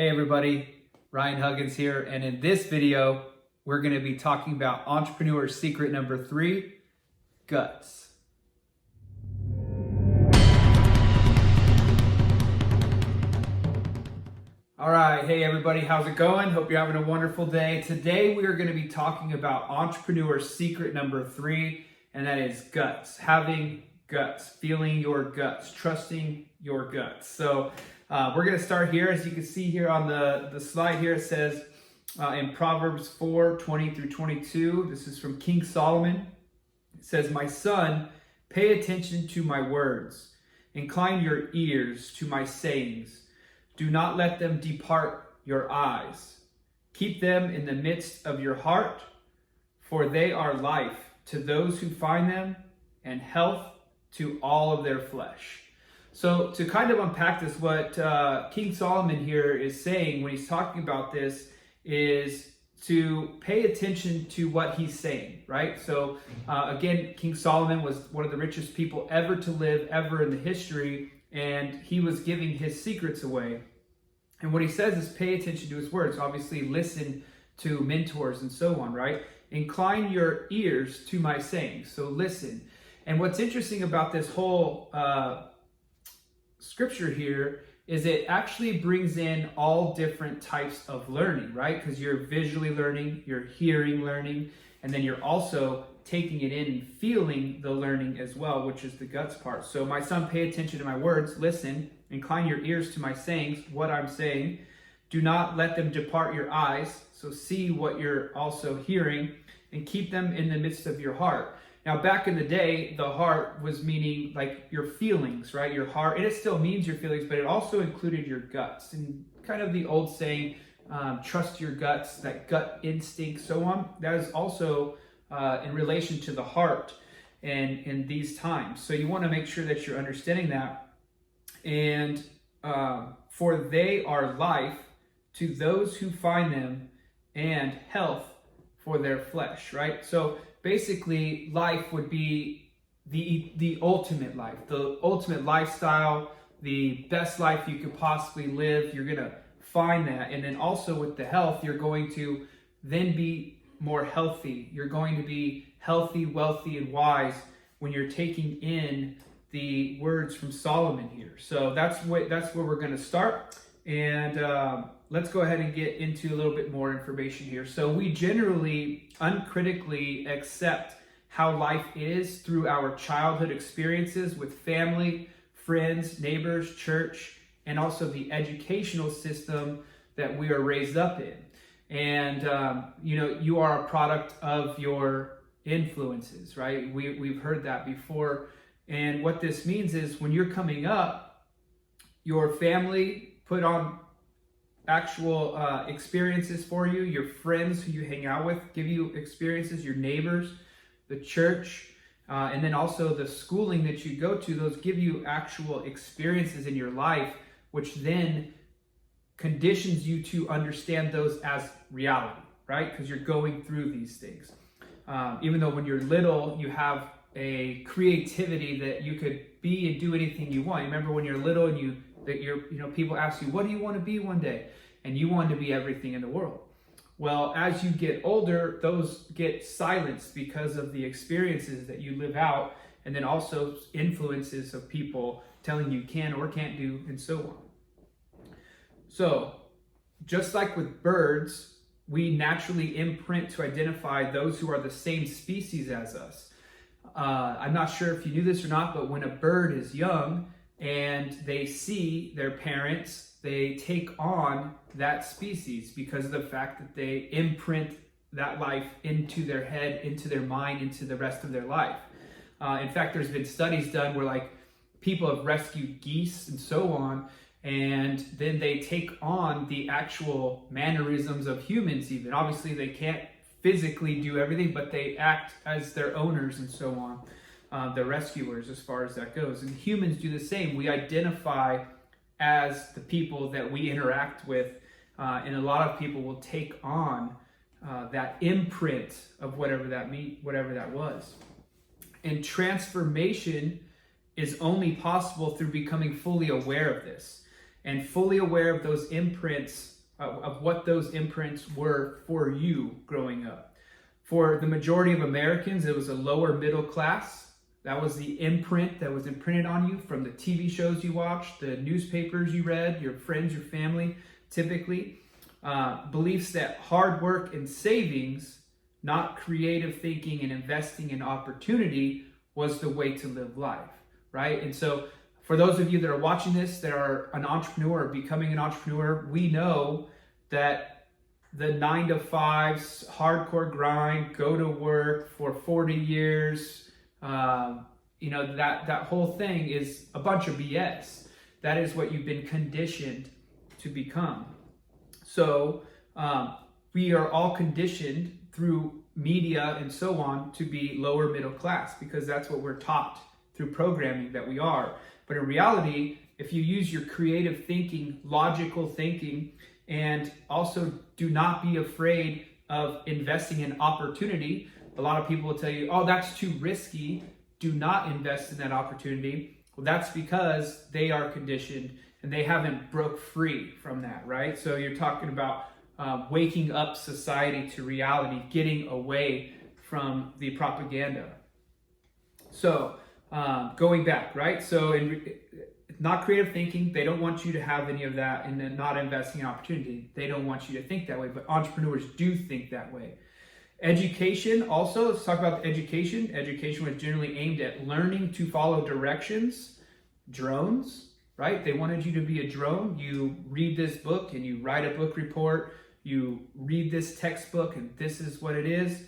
Hey everybody, Ryan Huggins here, and in this video, we're going to be talking about entrepreneur secret number 3, guts. All right, hey everybody, how's it going? Hope you're having a wonderful day. Today we are going to be talking about entrepreneur secret number 3, and that is guts. Having guts, feeling your guts, trusting your guts. So we're going to start here. As you can see here on the slide here, it says in Proverbs 4:20 through 22, this is from King Solomon. It says, "My son, pay attention to my words. Incline your ears to my sayings. Do not let them depart your eyes. Keep them in the midst of your heart, for they are life to those who find them and health to all of their flesh." So to kind of unpack this, what King Solomon here is saying when he's talking about this is to pay attention to what he's saying, right? So again, King Solomon was one of the richest people ever to live, ever in the history, and he was giving his secrets away. And what he says is pay attention to his words. Obviously, listen to mentors and so on, right? Incline your ears to my sayings. So listen. And what's interesting about this whole scripture here is it actually brings in all different types of learning, right? Because you're visually learning, you're hearing learning, and then you're also taking it in and feeling the learning as well, which is the guts part. So my son, pay attention to my words, listen, incline your ears to my sayings, what I'm saying. Do not let them depart your eyes. So see what you're also hearing and keep them in the midst of your heart. Now, back in the day, the heart was meaning like your feelings, right? Your heart, and it still means your feelings, but it also included your guts. And kind of the old saying, trust your guts, that gut instinct, so on. That is also in relation to the heart and in these times. So you want to make sure that you're understanding that. And for they are life to those who find them and health for their flesh, right? So basically, life would be the ultimate life, the ultimate lifestyle, the best life you could possibly live. You're going to find that. And then also with the health, you're going to then be more healthy. You're going to be healthy, wealthy, and wise when you're taking in the words from Solomon here. So that's where we're going to start. And let's go ahead and get into a little bit more information here. So we generally uncritically accept how life is through our childhood experiences with family, friends, neighbors, church, and also the educational system that we are raised up in. And, you are a product of your influences, right? We've heard that before. And what this means is when you're coming up, your family put on actual experiences for you. Your friends who you hang out with give you experiences. Your neighbors, the church, and then also the schooling that you go to, those give you actual experiences in your life, which then conditions you to understand those as reality, right? Because you're going through these things. Even though when you're little, you have a creativity that you could be and do anything you want. You remember when you're little and people ask you, what do you want to be one day? And you want to be everything in the world. Well, as you get older, those get silenced because of the experiences that you live out, and then also influences of people telling you can or can't do, and so on. So, just like with birds, we naturally imprint to identify those who are the same species as us. I'm not sure if you knew this or not, but when a bird is young and they see their parents, they take on that species because of the fact that they imprint that life into their head, into their mind, into the rest of their life. In fact, there's been studies done where people have rescued geese and so on, and then they take on the actual mannerisms of humans even. Obviously, they can't physically do everything, but they act as their owners and so on, the rescuers as far as that goes. And humans do the same. We identify as the people that we interact with, and a lot of people will take on that imprint of whatever that was. And transformation is only possible through becoming fully aware of this. and fully aware of those imprints, of what those imprints were for you growing up. For the majority of Americans, it was a lower middle class. That was the imprint that was imprinted on you from the TV shows you watched, the newspapers you read, your friends, your family, typically. Beliefs that hard work and savings, not creative thinking and investing in opportunity, was the way to live life, right? And so for those of you that are watching this, that are an entrepreneur or becoming an entrepreneur, we know that the 9-to-5 hardcore grind, go to work for 40 years, that whole thing is a bunch of BS. That is what you've been conditioned to become. So we are all conditioned through media and so on to be lower middle class, because that's what we're taught through programming that we are. But in reality, if you use your creative thinking, logical thinking, and also do not be afraid of investing in opportunity. A lot of people will tell you, oh, that's too risky. Do not invest in that opportunity. Well, that's because they are conditioned and they haven't broke free from that, right? So you're talking about waking up society to reality, getting away from the propaganda. So going back, right? So not creative thinking, they don't want you to have any of that, and then not investing in opportunity. They don't want you to think that way, but entrepreneurs do think that way. Education also, let's talk about education. Education was generally aimed at learning to follow directions. Drones, right? They wanted you to be a drone. You read this book and you write a book report. You read this textbook and this is what it is.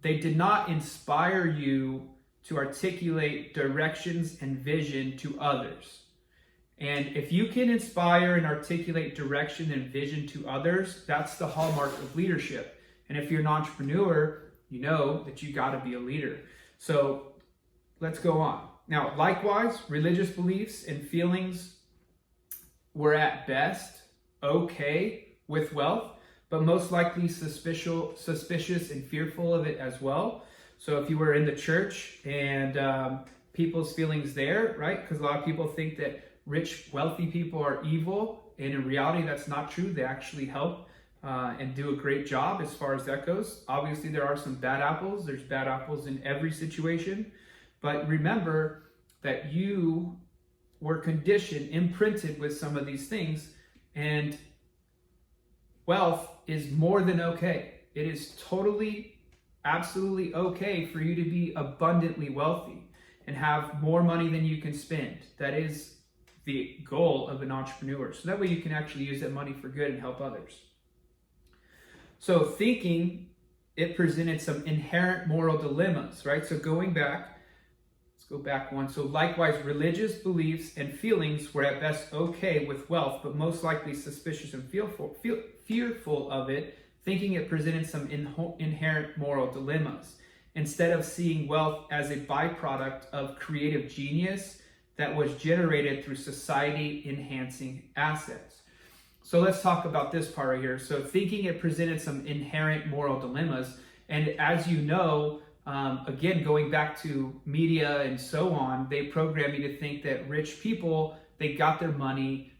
They did not inspire you to articulate directions and vision to others. And if you can inspire and articulate direction and vision to others, that's the hallmark of leadership. And if you're an entrepreneur, you know that you got to be a leader. So let's go on. Now, likewise, religious beliefs and feelings were at best okay with wealth, but most likely suspicious and fearful of it as well. So if you were in the church and people's feelings there, right? Because a lot of people think that rich, wealthy people are evil, and in reality, that's not true. They actually help and do a great job as far as that goes. Obviously, there are some bad apples. There's bad apples in every situation. But remember that you were conditioned, imprinted with some of these things, and wealth is more than okay. It is totally, absolutely okay for you to be abundantly wealthy and have more money than you can spend. That is the goal of an entrepreneur. So that way you can actually use that money for good and help others. So thinking, it presented some inherent moral dilemmas, right? So going back, let's go back one. So likewise, religious beliefs and feelings were at best okay with wealth, but most likely suspicious and fearful of it, thinking it presented some inherent moral dilemmas. Instead of seeing wealth as a byproduct of creative genius that was generated through society-enhancing assets. So let's talk about this part right here. So thinking it presented some inherent moral dilemmas. And as you know, again, going back to media and so on, they program you to think that rich people, they got their money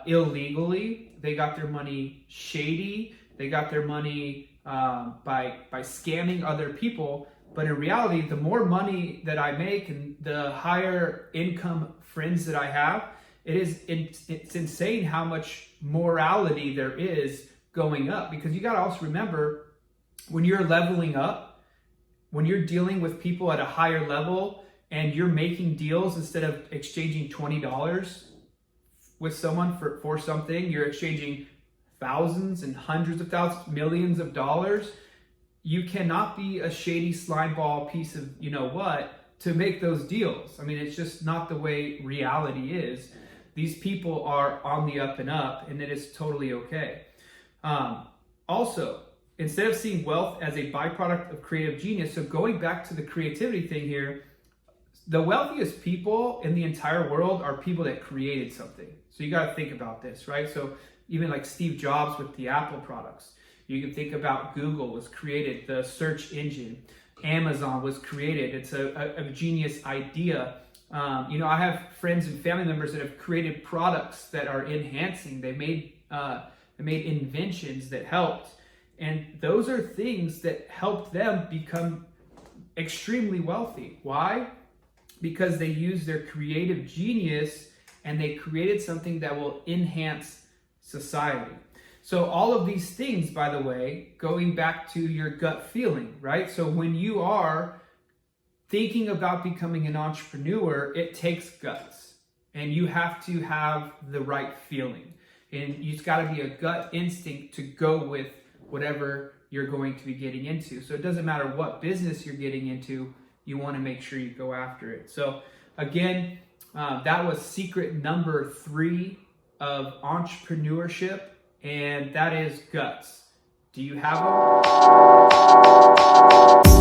illegally, they got their money shady, they got their money by scamming other people. But in reality, the more money that I make and the higher income friends that I have, it's insane how much morality there is going up. Because you got to also remember, when you're leveling up, when you're dealing with people at a higher level and you're making deals, instead of exchanging $20 with someone for something, you're exchanging thousands and hundreds of thousands, millions of dollars. You cannot be a shady slime ball piece of you know what to make those deals. I mean, it's just not the way reality is. These people are on the up and up, and it is totally okay. Also, instead of seeing wealth as a byproduct of creative genius, so going back to the creativity thing here, the wealthiest people in the entire world are people that created something. So you got to think about this, right? So even like Steve Jobs with the Apple products. You can think about Google was created, the search engine. Amazon was created. It's a genius idea. I have friends and family members that have created products that are enhancing. They made inventions that helped, and those are things that helped them become extremely wealthy. Why? Because they used their creative genius and they created something that will enhance society. So all of these things, by the way, going back to your gut feeling, right? So when you are thinking about becoming an entrepreneur, it takes guts, and you have to have the right feeling. And it's got to be a gut instinct to go with whatever you're going to be getting into. So it doesn't matter what business you're getting into, you want to make sure you go after it. So again, that was secret number 3 of entrepreneurship, and that is guts. Do you have them?